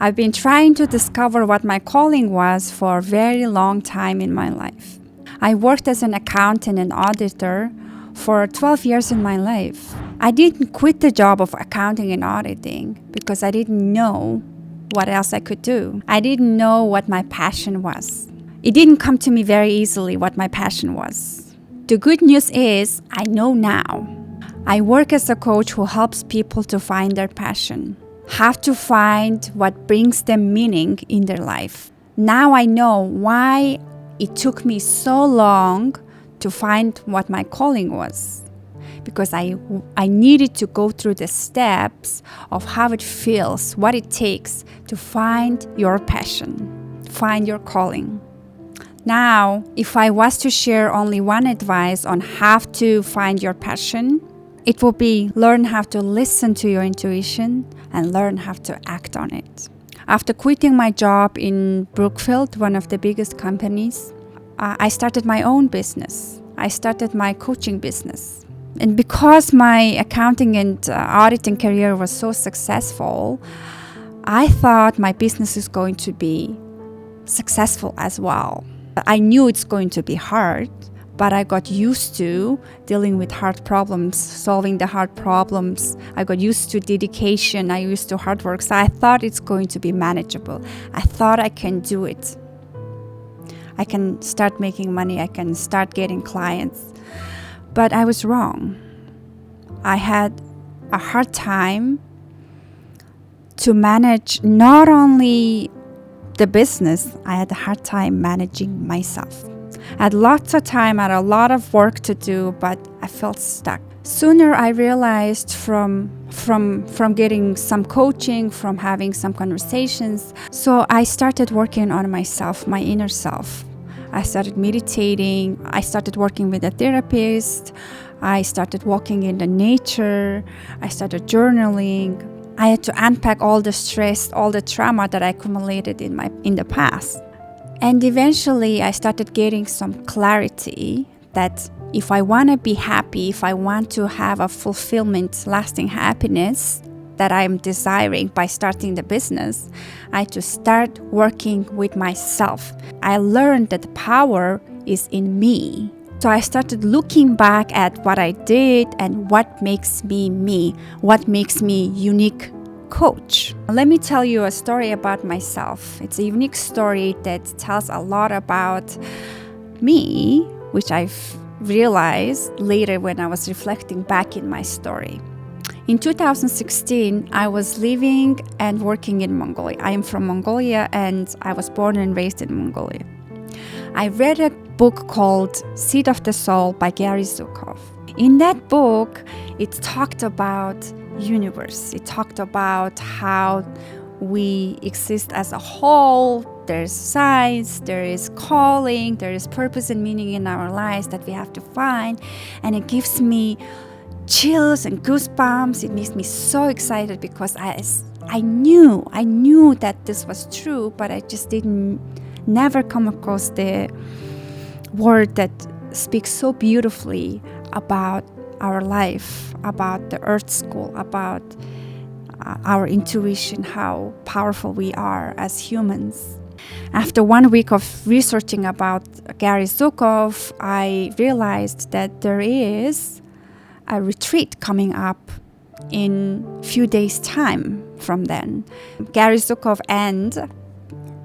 I've been trying to discover what my calling was for a very long time in my life. I worked as an accountant and auditor for 12 years in my life. I didn't quit the job of accounting and auditing because I didn't know what else I could do. I didn't know what my passion was. It didn't come to me very easily what my passion was. The good news is I know now. I work as a coach who helps people to find their passion, have to find what brings them meaning in their life. Now I know why it took me so long to find what my calling was. Because I needed to go through the steps of how it feels, what it takes to find your passion, find your calling. Now, if I was to share only one advice on how to find your passion, it will be learn how to listen to your intuition and learn how to act on it. After quitting my job in Brookfield, one of the biggest companies, I started my own business. I started my coaching business. And because my accounting and auditing career was so successful, I thought my business is going to be successful as well. I knew it's going to be hard, but I got used to dealing with hard problems, solving the hard problems. I got used to dedication. I used to hard work. So I thought it's going to be manageable. I thought I can do it. I can start making money. I can start getting clients. But I was wrong. I had a hard time to manage not only the business, I had a hard time managing myself. I had lots of time, I had a lot of work to do, but I felt stuck. Sooner I realized from getting some coaching, from having some conversations. So I started working on myself, my inner self. I started meditating. I started working with a therapist. I started walking in the nature. I started journaling. I had to unpack all the stress, all the trauma that I accumulated in the past. And eventually I started getting some clarity that if I want to be happy, if I want to have a fulfillment, lasting happiness that I'm desiring by starting the business, I had to start working with myself. I learned that the power is in me. So I started looking back at what I did and what makes me me, what makes me unique coach. Let me tell you a story about myself. It's a unique story that tells a lot about me, which I've realized later when I was reflecting back in my story. In 2016, I was living and working in Mongolia. I am from Mongolia and I was born and raised in Mongolia. I read a book called Seed of the Soul by Gary Zukav. In that book, it talked about universe. It talked about how we exist as a whole. There's science, there is calling, there is purpose and meaning in our lives that we have to find. And it gives me chills and goosebumps. It makes me so excited because I knew that this was true, but I just never come across the word that speaks so beautifully about our life, about the Earth School, about our intuition, how powerful we are as humans. After 1 week of researching about Gary Zukav, I realized that there is a retreat coming up in a few days' time from then. Gary Zukav and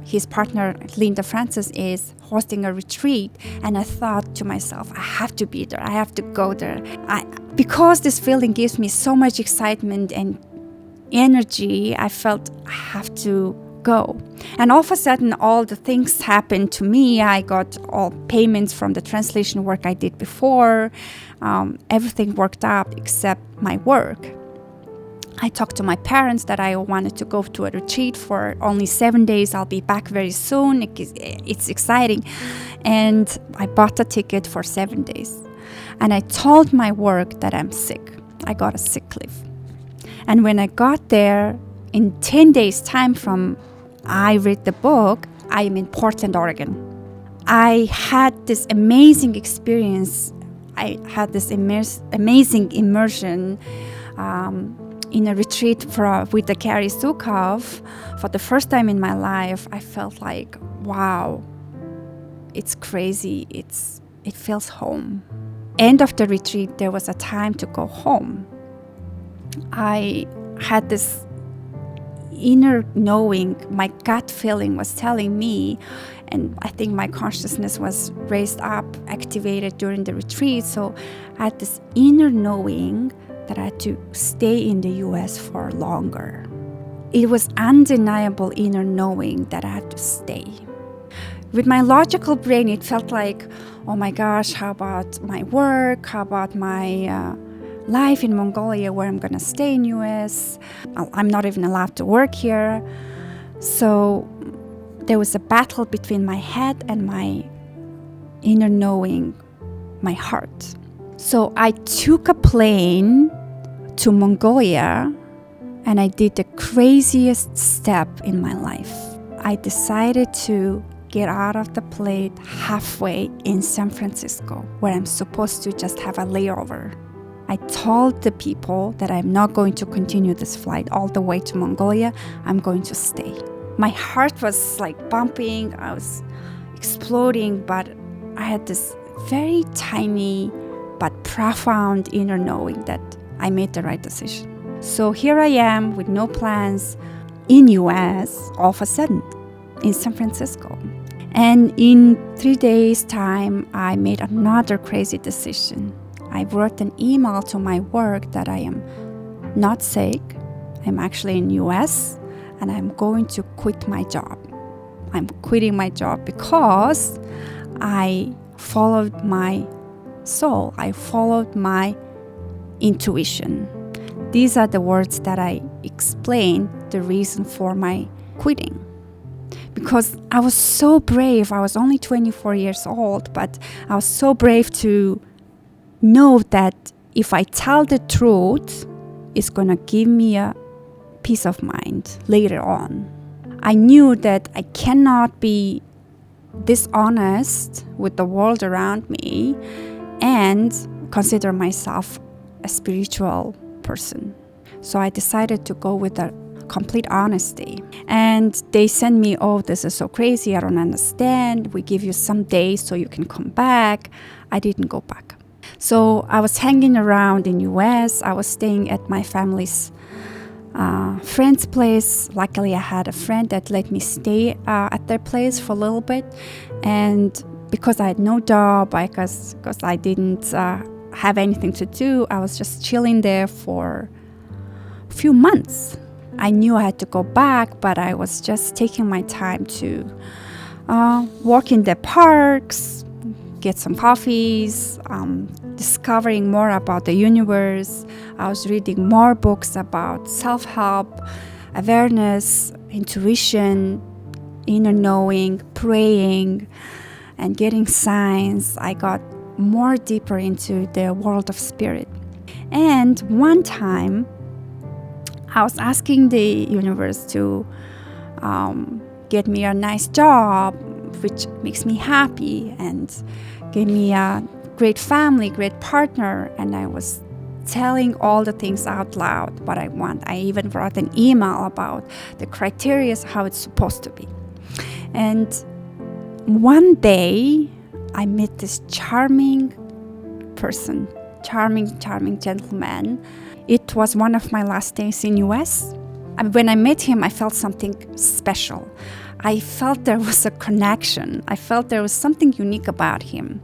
his partner, Linda Francis, is hosting a retreat. And I thought to myself, I have to be there. I have to go there. Because this feeling gives me so much excitement and energy, I felt I have to go. And all of a sudden, all the things happened to me. I got all payments from the translation work I did before. Everything worked out except my work. I talked to my parents that I wanted to go to a retreat for only 7 days. I'll be back very soon. It's exciting. And I bought a ticket for 7 days. And I told my work that I'm sick. I got a sick leave. And when I got there, in 10 days' time from I read the book, I am in Portland, Oregon. I had this amazing experience. I had this amazing immersion in a retreat with the Gary Zukav, for the first time in my life, I felt like, wow, it's crazy. It feels home. End of the retreat, there was a time to go home. I had this inner knowing, my gut feeling was telling me, and I think my consciousness was raised up, activated during the retreat. So I had this inner knowing that I had to stay in the US for longer. It was undeniable inner knowing that I had to stay. With my logical brain, it felt like, oh my gosh, how about my work? How about my life in Mongolia, where I'm going to stay in US? I'm not even allowed to work here. So there was a battle between my head and my inner knowing, my heart. So I took a plane to Mongolia, and I did the craziest step in my life. I decided to get out of the plane halfway in San Francisco, where I'm supposed to just have a layover. I told the people that I'm not going to continue this flight all the way to Mongolia. I'm going to stay. My heart was like bumping. I was exploding, but I had this very tiny but profound inner knowing that I made the right decision. So here I am with no plans in US all of a sudden in San Francisco. And in 3 days' time, I made another crazy decision. I wrote an email to my work that I am not sick. I'm actually in US and I'm going to quit my job. I'm quitting my job because I followed my soul. I followed my intuition. These are the words that I explain the reason for my quitting. Because I was so brave. I was only 24 years old, but I was so brave to know that if I tell the truth, it's going to give me a peace of mind later on. I knew that I cannot be dishonest with the world around me and consider myself a spiritual person. So I decided to go with a complete honesty. And they sent me, oh, this is so crazy, I don't understand. We give you some days so you can come back. I didn't go back. So I was hanging around in US. I was staying at my family's friend's place. Luckily, I had a friend that let me stay at their place for a little bit. And because I had no job, because I didn't have anything to do, I was just chilling there for a few months. I knew I had to go back, but I was just taking my time to walk in the parks, get some coffees, discovering more about the universe. I was reading more books about self-help, awareness, intuition, inner knowing, praying, and getting signs. I got more deeper into the world of spirit. And one time, I was asking the universe to get me a nice job, which makes me happy, and give me a great family, great partner. And I was telling all the things out loud, what I want. I even wrote an email about the criteria, how it's supposed to be. And one day, I met this charming person, charming gentleman. It was one of my last days in US. And when I met him, I felt something special. I felt there was a connection. I felt there was something unique about him.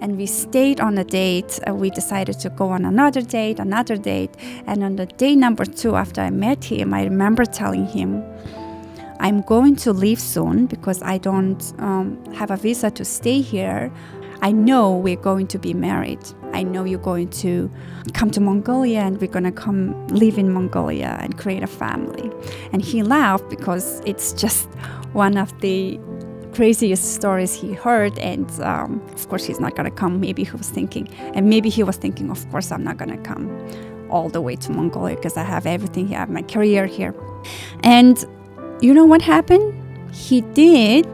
And we stayed on a date. We decided to go on another date. And on the day number 2, after I met him, I remember telling him, I'm going to leave soon because I don't have a visa to stay here. I know we're going to be married. I know you're going to come to Mongolia and we're going to come live in Mongolia and create a family. And he laughed because it's just one of the craziest stories he heard. And of course, he's not going to come. Maybe he was thinking, of course, I'm not going to come all the way to Mongolia because I have everything here. I have my career here. And you know what happened? He did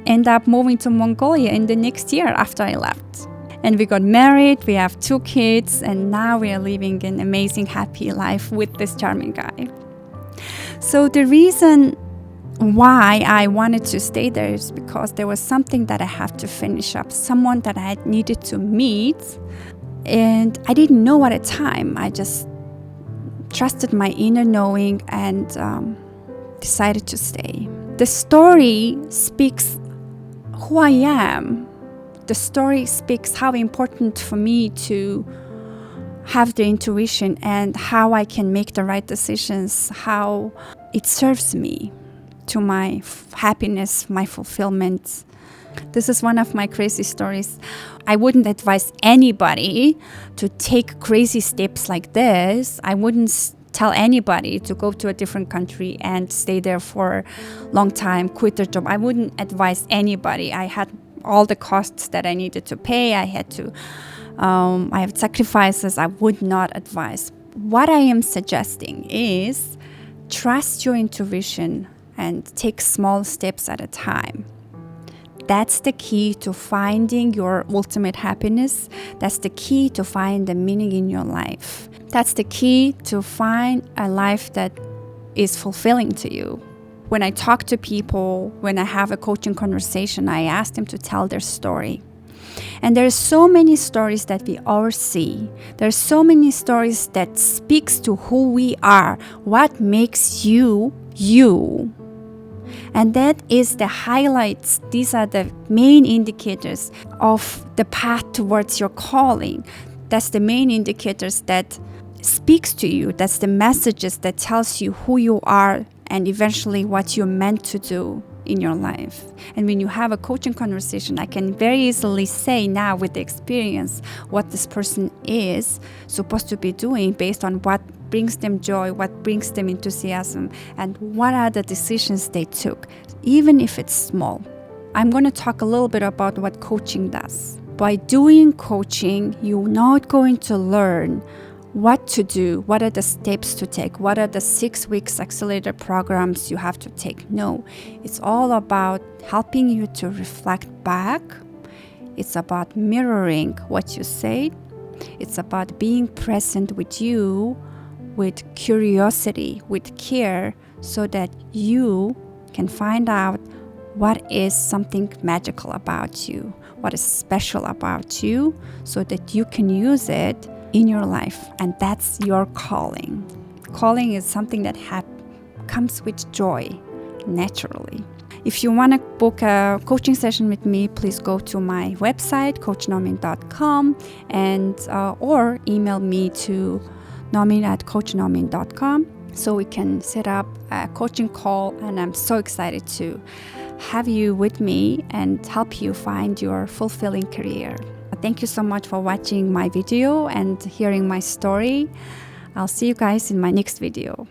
end up moving to Mongolia in the next year after I left. And we got married, we have 2 kids, and now we are living an amazing, happy life with this charming guy. So the reason why I wanted to stay there is because there was something that I have to finish up, someone that I needed to meet, and I didn't know at the time. I just trusted my inner knowing and decided to stay. The story speaks who I am. The story speaks how important for me to have the intuition and how I can make the right decisions, how it serves me to my happiness, my fulfillment. This is one of my crazy stories. I wouldn't advise anybody to take crazy steps like this. I wouldn't tell anybody to go to a different country and stay there for a long time, quit their job. I wouldn't advise anybody. I had all the costs that I needed to pay. I had sacrifices I would not advise. What I am suggesting is trust your intuition and take small steps at a time. That's the key to finding your ultimate happiness. That's the key to find the meaning in your life. That's the key to find a life that is fulfilling to you. When I talk to people, when I have a coaching conversation, I ask them to tell their story. And there's so many stories that we all see. There's so many stories that speaks to who we are, what makes you, you. And that is the highlights. These are the main indicators of the path towards your calling. That's the main indicators that speaks to you. That's the messages that tells you who you are and eventually what you're meant to do in your life. And when you have a coaching conversation, I can very easily say now with the experience what this person is supposed to be doing based on what brings them joy, what brings them enthusiasm, and what are the decisions they took, even if it's small. I'm going to talk a little bit about what coaching does. By doing coaching, you're not going to learn what to do, what are the steps to take, what are the 6 weeks accelerator programs you have to take. No, it's all about helping you to reflect back. It's about mirroring what you say. It's about being present with you, with curiosity, with care, so that you can find out what is something magical about you, what is special about you, so that you can use it in your life. And that's your calling. Calling is something that comes with joy naturally. If you want to book a coaching session with me, please go to my website, coachnomin.com, and or email me to nomin@coachnomin.com so we can set up a coaching call. And I'm so excited to have you with me and help you find your fulfilling career. Thank you so much for watching my video and hearing my story. I'll see you guys in my next video.